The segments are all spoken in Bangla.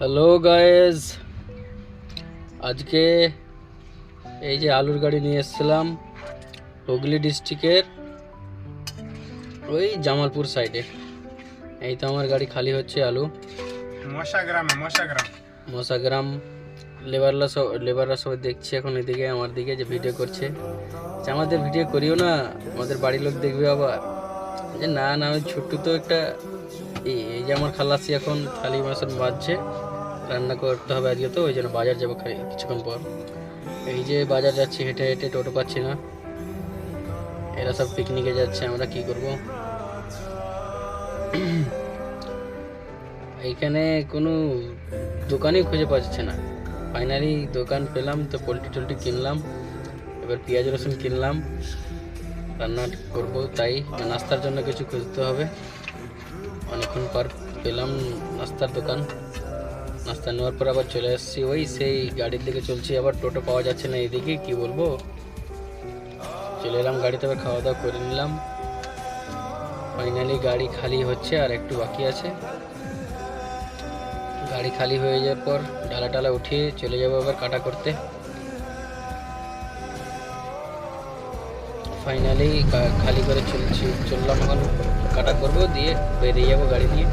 হ্যালো গাইজ, আজকে এই যে আলুর গাড়ি নিয়ে এসেছিলাম হুগলি ডিস্ট্রিক্টের ওই জামালপুর সাইডে। এই তো আমার গাড়ি খালি হচ্ছে আলু মশাগ্রাম। লেবাররা সবাই দেখছে এখন এদিকে আমার দিকে যে ভিডিও করছে, যে আমাদের ভিডিও করিও না, আমাদের বাড়ির লোক দেখবে আবার। যে না না ওই ছোট্ট তো একটা এই যে আমার খালাসি এখন থালি বাসন বাজছে, রান্না করতে হবে আজকে, তো ওই জন্য বাজার যাবো কিছুক্ষণ পর। এই যে বাজার যাচ্ছি হেঁটে হেঁটে, টোটো পাচ্ছি না, এরা সব পিকনিকে যাচ্ছে, আমরা কি করব। এইখানে কোনো দোকানই খুঁজে পাচ্ছে না। ফাইনালি দোকান পেলাম, তো পোলট্রি টোলট্রি কিনলাম, এবার পেঁয়াজ রসুন কিনলাম, রান্না করব, তাই নাস্তার জন্য কিছু খুঁজতে হবে। অনেকক্ষণ পর পেলাম নাস্তার দোকান, নাস্তা নেওয়ার পর আবার চলে আসছি ওই সেই গাড়ির দিকে চলছি, আবার টোটো পাওয়া যাচ্ছে না এদিকে, কি বলবো। চলে এলাম গাড়িতে, আবার খাওয়া দাওয়া করে নিলাম। ফাইনালি গাড়ি খালি হচ্ছে, আর একটু বাকি আছে। গাড়ি খালি হয়ে যাওয়ার পর ডালা টালা উঠিয়ে চলে যাবো আবার কাটা করতে। ফাইনালি খালি করে চললাম, এখন কাটা করবো, দিয়ে বেরিয়ে যাবো গাড়ি নিয়ে।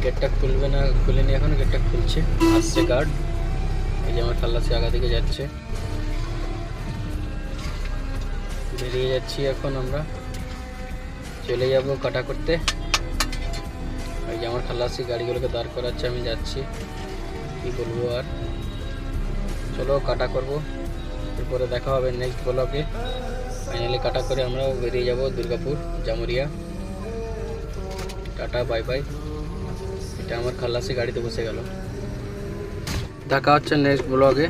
গেটটা খুলেনি এখন, গেটটা খুলছে, আসছে গার্ড। এই যে আমার খালাসি আগা দিকে যাচ্ছে, বেরিয়ে যাচ্ছি এখন আমরা, চলে যাব কাটা করতে। এই যে আমার খালাসি গাড়িগুলোকে দাঁড় করাচ্ছে, আমি যাচ্ছি, কি বলবো আর। চলো কাটা করব, এরপরে দেখা হবে নেক্সট ব্লগে। ফাইনালি কাটা করে আমরাও বেরিয়ে যাব Durgapur Jamuria. Tata bye bye. এটা আমার খালাসি গাড়িতে বসে গেল। দেখা হচ্ছে নেক্সট ব্লগে।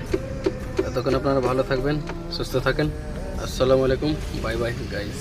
ততক্ষণ আপনারা ভালো থাকবেন, সুস্থ থাকেন। আসসালামু আলাইকুম, বাই বাই গাইস।